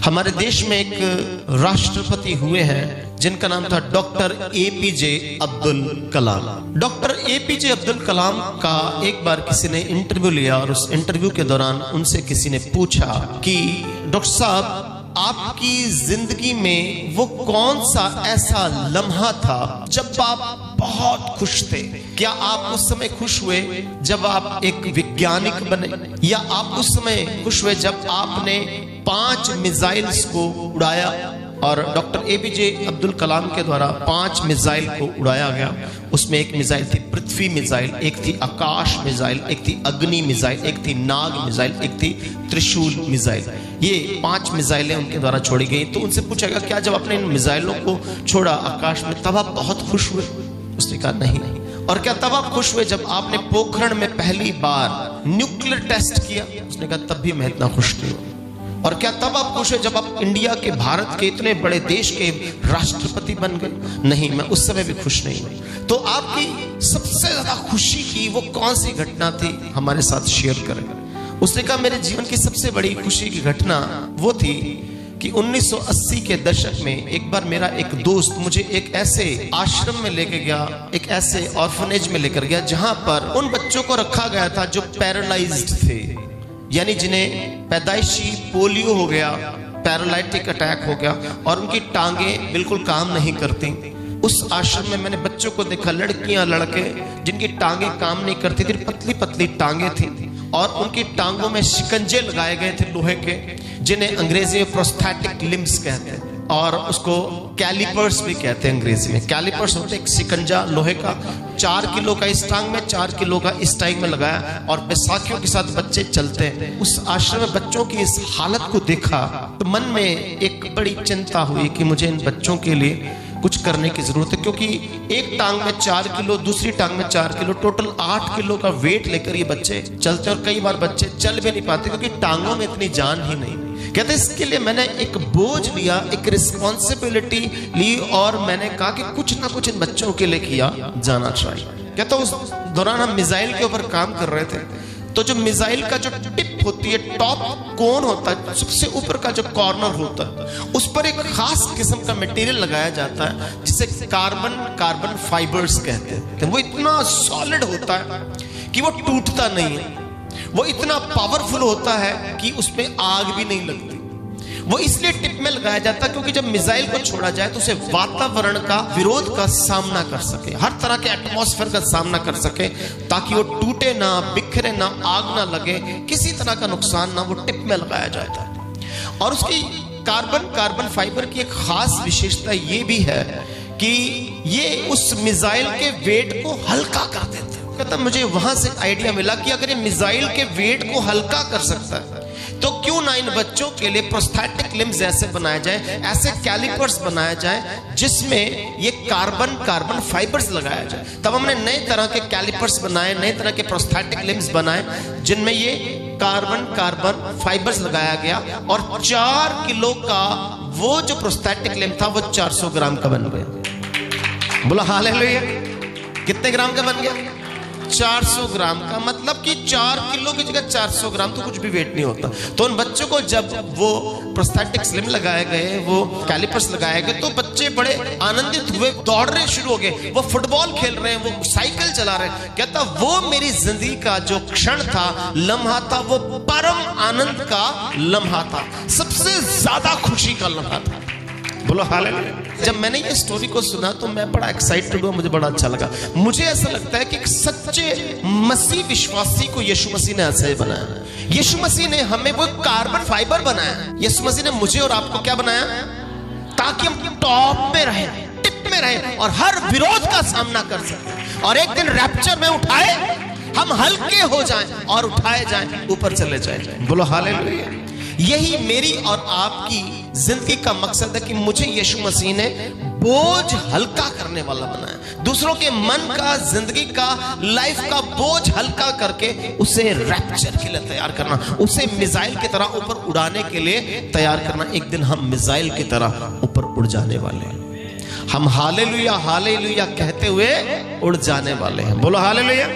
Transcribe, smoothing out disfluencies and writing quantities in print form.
हमारे देश में एक राष्ट्रपति हुए हैं जिनका नाम था doctor APJ Abdul Kalam. Doctor APJ Abdul Kalam का एक बार किसी ने इंटरव्यू लिया और उस इंटरव्यू के दौरान उनसे किसी ने पूछा कि डॉक्टर साहब, आपकी जिंदगी में वो कौन सा ऐसा लम्हा था जब आप बहुत खुश थे? क्या आप उस समय खुश हुए जब आप एक वैज्ञानिक बने, या आप उस समय खुश हुए जब आपने 5 मिसाइल्स को उड़ाया? और डॉक्टर एपीजे अब्दुल कलाम के द्वारा 5 मिसाइल को उड़ाया गया। उसमें एक मिसाइल थी पृथ्वी मिसाइल, एक थी आकाश मिसाइल, एक थी अग्नि मिसाइल, एक थी नाग मिसाइल, एक थी त्रिशूल मिसाइल। ये 5 मिसाइलें उनके द्वारा छोड़ी गई। तो उनसे पूछा गया, क्या जब आपने इन मिसाइलों को छोड़ा आकाश में तब आप बहुत खुश हुए? उसने कहा नहीं। और क्या तब आप खुश हुए जब आपने पोखरण में पहली बार न्यूक्लियर टेस्ट किया? उसने कहा तब भी मैं इतना खुश नहीं हुआ। और क्या तब आप खुश हुए जब आप इंडिया के, भारत के इतने बड़े देश के राष्ट्रपति बन गए? नहीं, मैं उस समय भी खुश नहीं हुई। तो आपकी सबसे ज्यादा खुशी की वो कौन सी घटना थी, हमारे साथ शेयर करें। उसने कहा मेरे जीवन की सबसे बड़ी खुशी की घटना वो थी कि 1980 के दशक में एक बार मेरा एक दोस्त मुझे एक ऐसे आश्रम में लेके गया, एक ऐसे ऑर्फनेज में लेकर गया जहां पर उन बच्चों को रखा गया था जो पैरालाइज्ड थे, यानी जिन्हें पैदाइशी पोलियो हो गया, पैरालाइटिक अटैक हो गया और उनकी टांगें बिल्कुल काम नहीं करती। उस आश्रम में मैंने बच्चों को देखा, लड़कियां लड़के जिनकी टांगें काम नहीं करती थी, पतली पतली टांगें थी और उनकी टांगों में शिकंजे लगाए गए थे लोहे के, जिन्हें अंग्रेजी में प्रोस्थेटिक लिम्स कहते हैं और उसको कैलिपर्स भी कहते हैं अंग्रेजी में। कैलिपर्स होते एक शिकंजा लोहे का, 4 किलो का इस टांग में, 4 किलो का इस टांग में लगाया और बैसाखियों के साथ बच्चे चलते हैं। उस आश्रम में बच्चों की इस हालत को देखा तो मन में एक बड़ी चिंता हुई कि मुझे इन बच्चों के लिए कुछ करने की जरूरत है, क्योंकि एक टांग में 4 किलो, दूसरी टांग में 4 किलो, टोटल 8 किलो का वेट लेकर ये बच्चे चलते हैं और कई बार बच्चे चल भी नहीं पाते क्योंकि टांगों में इतनी जान ही नहीं। कहते इसके लिए मैंने एक बोझ लिया, एक रिस्पॉन्सिबिलिटी ली और मैंने कहा कि कुछ ना कुछ इन बच्चों के लिए किया जाना चाहिए। कहता उस दौरान हम मिसाइल के ऊपर काम कर रहे थे, तो जो मिसाइल का जो टिप होती है, टॉप कोन होता है, सबसे ऊपर का जो कॉर्नर होता है, उस पर एक खास किस्म का मटेरियल लगाया जाता है जिसे कार्बन फाइबर्स कहते हैं। वो इतना सॉलिड होता है कि वो टूटता नहीं है, वो इतना पावरफुल होता है कि उसमें आग भी नहीं लगती। वो इसलिए टिप में लगाया जाता है क्योंकि जब मिसाइल को छोड़ा जाए तो उसे वातावरण का विरोध का सामना कर सके, हर तरह के एटमॉस्फेयर का सामना कर सके, ताकि वो टूटे ना, बिखरे ना, आग ना लगे, किसी तरह का नुकसान ना, वो टिप में लगाया जाता है। और उसकी कार्बन फाइबर की एक खास विशेषता ये भी है कि ये उस मिसाइल के वेट को हल्का कर देता है। कहता मुझे वहां से आइडिया मिला कि अगर ये मिसाइल के वेट को हल्का कर सकता है तो क्यों ना इन बच्चों के लिए प्रोस्थेटिक लिम्स ऐसे बनाए जाए, ऐसे कैलिपर्स बनाया जाए जिसमें ये कार्बन फाइबर्स लगाया जाए। तब हमने नए तरह के कैलिपर्स बनाए, नए तरह के प्रोस्थेटिक लिम्स बनाए जिनमें ये कार्बन फाइबर्स लगाया गया और 4 किलो का वो जो प्रोस्थेटिक लिम्ब था वो 400 ग्राम का बन गया। बोला हालेलुया। कितने ग्राम का बन गया? 400 ग्राम का। मतलब कि 4 किलो की जगह 400 ग्राम, तो कुछ भी वेट नहीं होता। तो उन बच्चों को जब वो प्रोस्थेटिक लिम्ब लगाए गए, वो कैलिपर्स लगाए गए, तो बच्चे बड़े आनंदित हुए, दौड़ने शुरू हो गए, वो फुटबॉल खेल रहे हैं, वो साइकिल चला रहे हैं। कहता वो मेरी जिंदगी का जो क्षण था, लम्हा था, वो परम आनंद का लम्हा था, सबसे ज्यादा खुशी का लम्हा था। बोलो हालेलुया। जब मैंने ये स्टोरी को सुना तो मैं बड़ा एक्साइटेड हुआ, मुझे बड़ा अच्छा लगा। मुझे ऐसा लगता है कि एक सच्चे मसीह विश्वासी को यीशु मसीह ने ऐसे बनाया। यीशु मसीह ने हमें वो कार्बन फाइबर बनाया। यीशु मसीह ने मुझे और आपको क्या बनाया? ताकि हम टॉप में रहे, टिप में रहे और हर विरोध का सामना कर सके और एक दिन रैप्चर में उठाए, हम हल्के हो जाएं और उठाए जाएं, ऊपर चले जाएं। बोलो हालेलुया। यही मेरी और आपकी जिंदगी का मकसद है कि मुझे यीशु मसीह ने बोझ हल्का करने वाला बनाया, दूसरों के मन का, जिंदगी का, लाइफ का बोझ हल्का करके उसे रैप्चर के लिए तैयार करना, उसे मिसाइल की तरह ऊपर उड़ाने के लिए तैयार करना। एक दिन हम मिसाइल की तरह ऊपर उड़ जाने वाले हैं। हम हालेलुया हालेलुया कहते हुए उड़ जाने वाले हैं। बोलो हालेलुया।